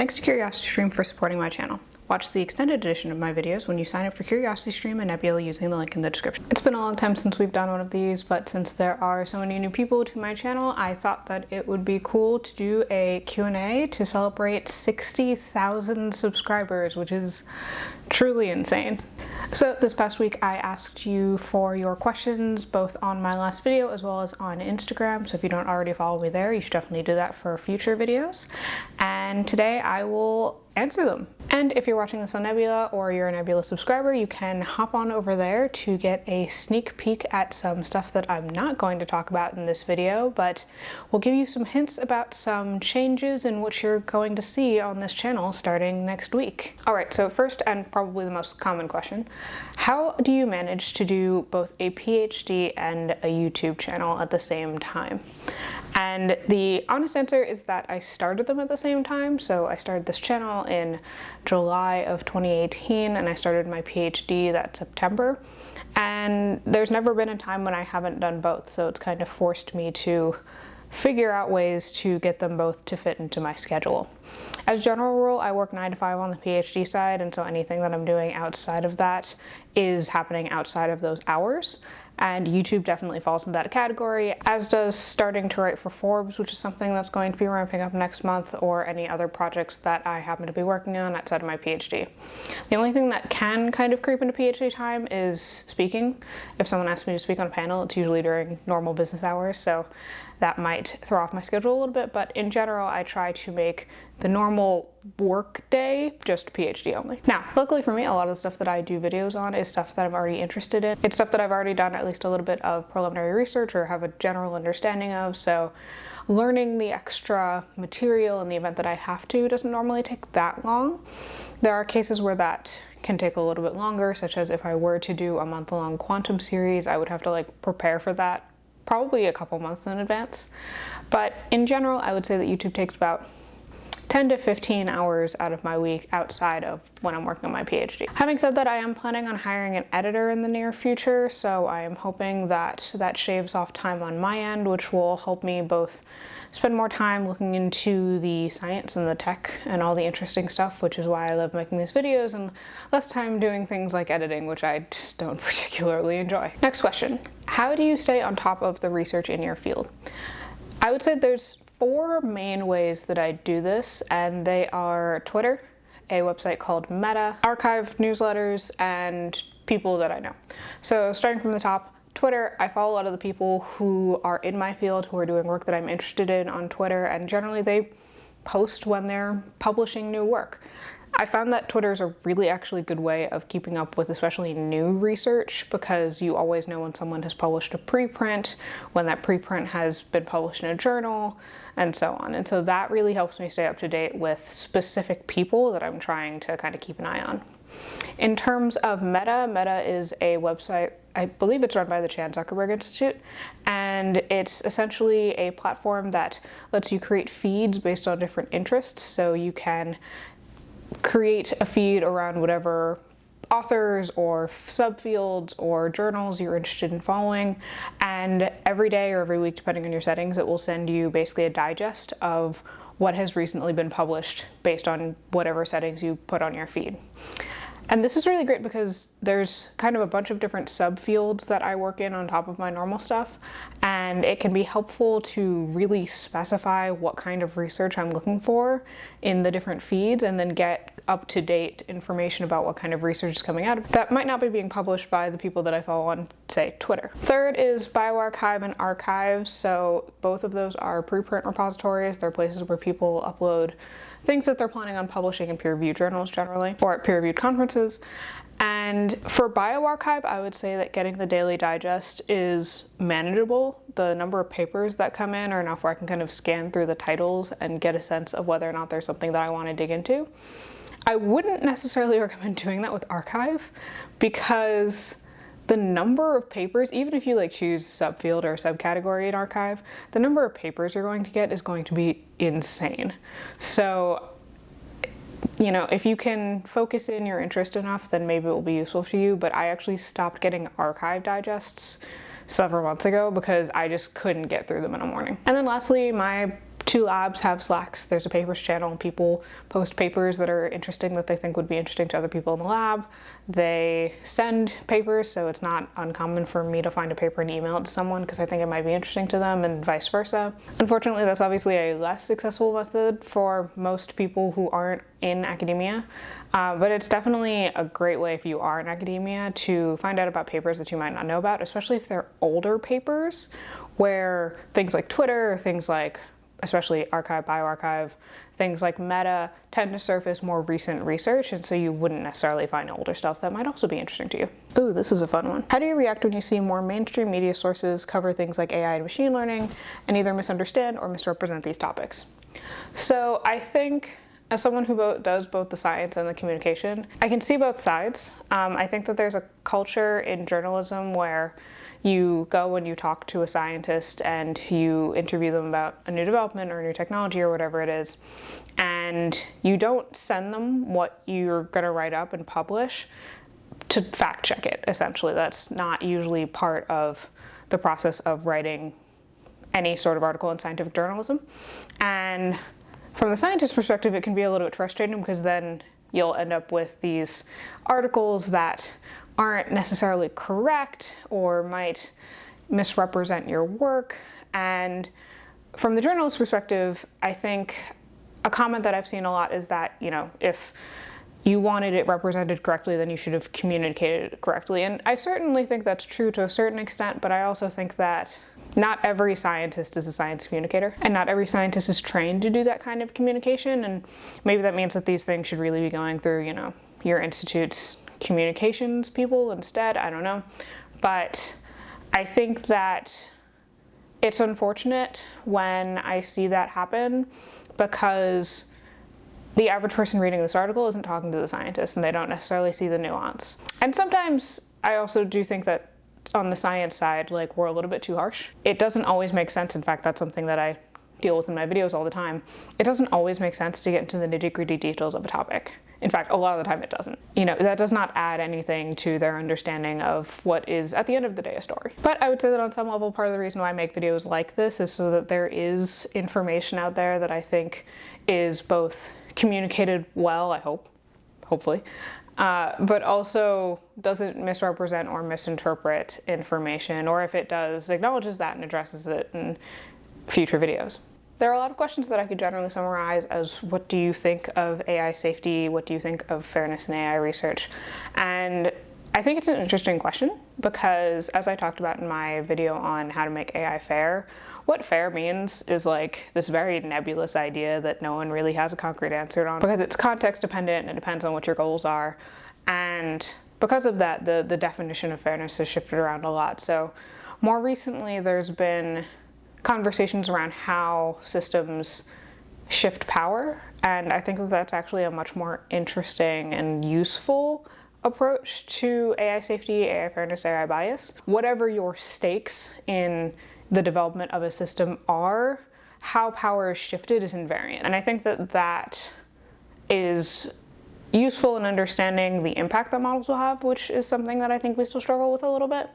Thanks to CuriosityStream for supporting my channel. Watch the extended edition of my videos when you sign up for CuriosityStream and Nebula using the link in the description. It's been a long time since we've done one of these, but since there are so many new people to my channel, I thought that it would be cool to do a Q&A to celebrate 60,000 subscribers, which is truly insane. So this past week I asked you for your questions both on my last video as well as on Instagram, so if you don't already follow me there, you should definitely do that for future videos. And today I will answer them. And if you're watching this on Nebula or you're a Nebula subscriber, you can hop on over there to get a sneak peek at some stuff that I'm not going to talk about in this video, but we'll give you some hints about some changes in what you're going to see on this channel starting next week. All right, so first and probably the most common question, how do you manage to do both a PhD and a YouTube channel at the same time? And the honest answer is that I started them at the same time. So I started this channel in July of 2018 and I started my PhD that September. And there's never been a time when I haven't done both. So it's kind of forced me to figure out ways to get them both to fit into my schedule. As a general rule, I work 9 to 5 on the PhD side, and so anything that I'm doing outside of that is happening outside of those hours. And YouTube definitely falls into that category, as does starting to write for Forbes, which is something that's going to be ramping up next month, or any other projects that I happen to be working on outside of my PhD. The only thing that can kind of creep into PhD time is speaking. If someone asks me to speak on a panel, it's usually during normal business hours, so that might throw off my schedule a little bit, but in general, I try to make the normal work day just PhD only. Now, luckily for me, a lot of the stuff that I do videos on is stuff that I'm already interested in. It's stuff that I've already done at least a little bit of preliminary research or have a general understanding of, so learning the extra material in the event that I have to doesn't normally take that long. There are cases where that can take a little bit longer, such as if I were to do a month-long quantum series, I would have to prepare for that probably a couple months in advance. But in general, I would say that YouTube takes about 10 to 15 hours out of my week outside of when I'm working on my PhD. Having said that, I am planning on hiring an editor in the near future, so I am hoping that that shaves off time on my end, which will help me both spend more time looking into the science and the tech and all the interesting stuff, which is why I love making these videos, and less time doing things like editing, which I just don't particularly enjoy. Next question, how do you stay on top of the research in your field? I would say there's 4 main ways that I do this, and they are Twitter, a website called Meta, archived newsletters, and people that I know. So starting from the top, Twitter, I follow a lot of the people who are in my field, who are doing work that I'm interested in on Twitter, and generally they post when they're publishing new work. I found that Twitter is a really actually good way of keeping up with especially new research, because you always know when someone has published a preprint, when that preprint has been published in a journal, and so on. And so that really helps me stay up to date with specific people that I'm trying to kind of keep an eye on. In terms of Meta, Meta is a website, I believe it's run by the Chan Zuckerberg Institute, and it's essentially a platform that lets you create feeds based on different interests. So you can create a feed around whatever authors or subfields or journals you're interested in following, and every day or every week, depending on your settings, it will send you basically a digest of what has recently been published based on whatever settings you put on your feed. And this is really great because there's kind of a bunch of different subfields that I work in on top of my normal stuff, and it can be helpful to really specify what kind of research I'm looking for in the different feeds, and then get up-to-date information about what kind of research is coming out of it that might not be being published by the people that I follow on, say, Twitter. Third is bioRxiv and archives. So both of those are preprint repositories. They're places where people upload things that they're planning on publishing in peer-reviewed journals generally, or at peer-reviewed conferences. And for bioRxiv, I would say that getting the daily digest is manageable. The number of papers that come in are enough where I can kind of scan through the titles and get a sense of whether or not there's something that I want to dig into. I wouldn't necessarily recommend doing that with archive, because the number of papers, even if you choose a subfield or a subcategory in archive, the number of papers you're going to get is going to be insane. So, you know, if you can focus in your interest enough, then maybe it will be useful to you. But I actually stopped getting archive digests several months ago because I just couldn't get through them in a morning. And then lastly, my Two labs have Slacks. There's a papers channel and people post papers that are interesting that they think would be interesting to other people in the lab. They send papers, so it's not uncommon for me to find a paper and email it to someone because I think it might be interesting to them, and vice versa. Unfortunately, that's obviously a less successful method for most people who aren't in academia, but it's definitely a great way if you are in academia to find out about papers that you might not know about, especially if they're older papers where things like Twitter, or things like especially arXiv, bioRxiv, things like Meta tend to surface more recent research, and so you wouldn't necessarily find older stuff that might also be interesting to you. Ooh, this is a fun one. How do you react when you see more mainstream media sources cover things like AI and machine learning and either misunderstand or misrepresent these topics? So I think, as someone who does both the science and the communication, I can see both sides. I think that there's a culture in journalism where you go and you talk to a scientist and you interview them about a new development or a new technology or whatever it is, and you don't send them what you're going to write up and publish to fact check it, essentially. That's not usually part of the process of writing any sort of article in scientific journalism. And from the scientist's perspective, it can be a little bit frustrating because then you'll end up with these articles that aren't necessarily correct or might misrepresent your work. And from the journalist's perspective, I think a comment that I've seen a lot is that, you know, if you wanted it represented correctly, then you should have communicated it correctly. And I certainly think that's true to a certain extent, but I also think that not every scientist is a science communicator, and not every scientist is trained to do that kind of communication. And maybe that means that these things should really be going through, you know, your institute's communications people instead. I don't know. But I think that it's unfortunate when I see that happen, because the average person reading this article isn't talking to the scientist and they don't necessarily see the nuance. And sometimes I also do think that on the science side, like, we're a little bit too harsh. It doesn't always make sense. In fact, that's something that I deal with in my videos all the time. It doesn't always make sense to get into the nitty-gritty details of a topic. In fact, a lot of the time it doesn't. You know, that does not add anything to their understanding of what is, at the end of the day, a story. But I would say that on some level, part of the reason why I make videos like this is so that there is information out there that I think is both communicated well, I hope, hopefully, but also doesn't misrepresent or misinterpret information, or if it does, acknowledges that and addresses it in future videos. There are a lot of questions that I could generally summarize as, what do you think of AI safety? What do you think of fairness in AI research? And I think it's an interesting question because, as I talked about in my video on how to make AI fair, what fair means is like this very nebulous idea that no one really has a concrete answer on, because it's context dependent and it depends on what your goals are. And because of that, the definition of fairness has shifted around a lot. So more recently, there's been conversations around how systems shift power, and I think that that's actually a much more interesting and useful approach to AI safety, AI fairness, AI bias. Whatever your stakes in the development of a system are, how power is shifted is invariant. And I think that that is useful in understanding the impact that models will have, which is something that I think we still struggle with a little bit,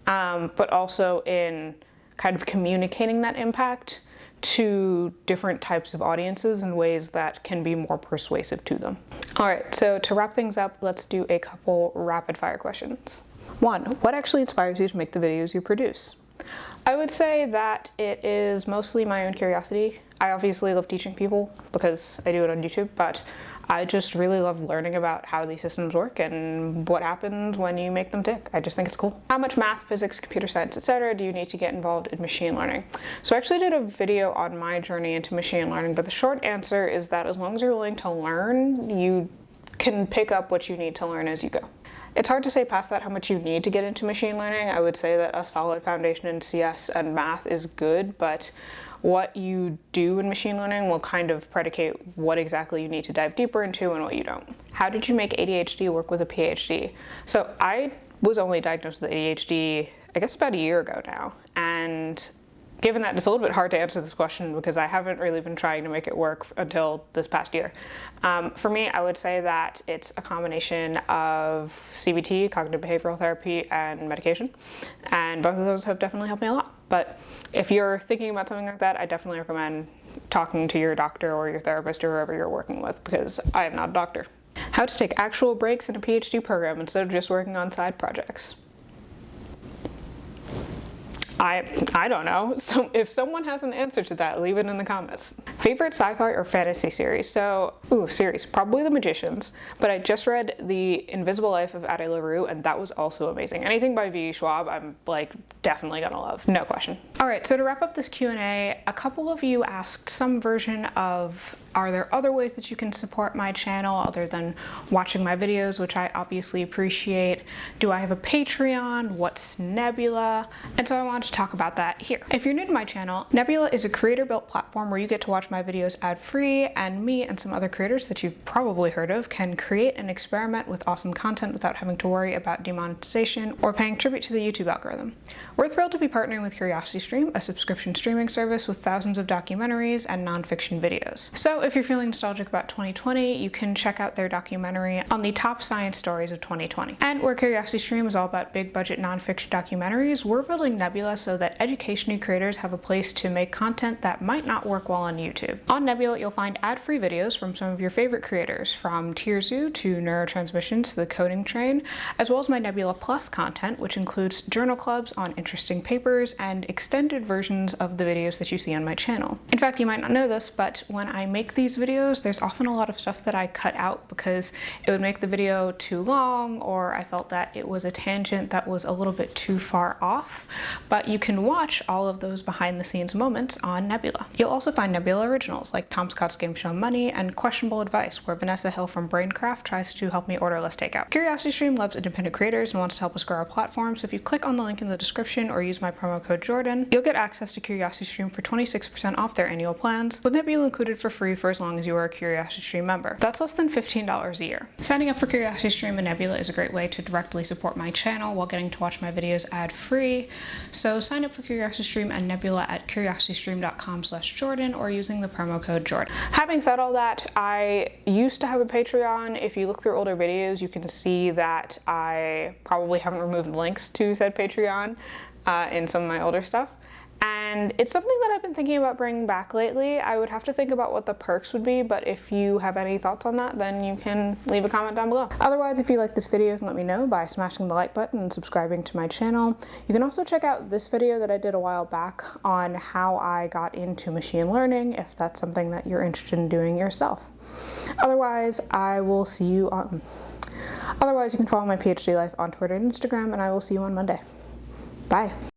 but also in kind of communicating that impact to different types of audiences in ways that can be more persuasive to them. All right, so to wrap things up, let's do a couple rapid fire questions. 1, what actually inspires you to make the videos you produce? I would say that it is mostly my own curiosity. I obviously love teaching people because I do it on YouTube, but I just really love learning about how these systems work and what happens when you make them tick. I just think it's cool. How much math, physics, computer science, etc. do you need to get involved in machine learning? So I actually did a video on my journey into machine learning, but the short answer is that as long as you're willing to learn, you can pick up what you need to learn as you go. It's hard to say past that how much you need to get into machine learning. I would say that a solid foundation in CS and math is good, but what you do in machine learning will kind of predicate what exactly you need to dive deeper into and what you don't. How did you make ADHD work with a PhD? So I was only diagnosed with ADHD, I guess about a year ago now, and given that it's a little bit hard to answer this question because I haven't really been trying to make it work until this past year. For me, I would say that it's a combination of CBT, cognitive behavioral therapy, and medication. And both of those have definitely helped me a lot. But if you're thinking about something like that, I definitely recommend talking to your doctor or your therapist or whoever you're working with, because I am not a doctor. How to take actual breaks in a PhD program instead of just working on side projects. I don't know. So if someone has an answer to that, leave it in the comments. Favorite sci-fi or fantasy series? So, series, probably The Magicians, but I just read The Invisible Life of Addie LaRue, and that was also amazing. Anything by V.E. Schwab, I'm like definitely gonna love, no question. All right, so to wrap up this Q&A, a couple of you asked some version of, are there other ways that you can support my channel other than watching my videos, which I obviously appreciate? Do I have a Patreon? What's Nebula? And so I wanted to talk about that here. If you're new to my channel, Nebula is a creator-built platform where you get to watch my videos ad-free, and me and some other creators that you've probably heard of can create and experiment with awesome content without having to worry about demonetization or paying tribute to the YouTube algorithm. We're thrilled to be partnering with CuriosityStream, a subscription streaming service with thousands of documentaries and nonfiction videos. So if you're feeling nostalgic about 2020, you can check out their documentary on the top science stories of 2020. And where CuriosityStream is all about big budget nonfiction documentaries, we're building Nebula so that education creators have a place to make content that might not work well on YouTube. On Nebula, you'll find ad-free videos from some of your favorite creators, from Tierzoo to Neurotransmissions to The Coding Train, as well as my Nebula Plus content, which includes journal clubs on interesting papers and extended versions of the videos that you see on my channel. In fact, you might not know this, but when I make these videos, there's often a lot of stuff that I cut out because it would make the video too long, or I felt that it was a tangent that was a little bit too far off. But you can watch all of those behind the scenes moments on Nebula. You'll also find Nebula originals like Tom Scott's Game Show Money and Questionable Advice, where Vanessa Hill from Braincraft tries to help me order less takeout. CuriosityStream loves independent creators and wants to help us grow our platform, so if you click on the link in the description or use my promo code Jordan, you'll get access to CuriosityStream for 26% off their annual plans, with Nebula included for free for as long as you are a CuriosityStream member. That's less than $15 a year. Signing up for CuriosityStream and Nebula is a great way to directly support my channel while getting to watch my videos ad-free, so sign up for CuriosityStream and Nebula at curiositystream.com/Jordan or using the promo code Jordan. Having said all that, I used to have a Patreon. If you look through older videos, you can see that I probably haven't removed links to said Patreon in some of my older stuff. And it's something that I've been thinking about bringing back lately. I would have to think about what the perks would be, but if you have any thoughts on that, then you can leave a comment down below. Otherwise, if you like this video, you can let me know by smashing the like button and subscribing to my channel. You can also check out this video that I did a while back on how I got into machine learning, if that's something that you're interested in doing yourself. Otherwise, you can follow my PhD life on Twitter and Instagram, and I will see you on Monday. Bye.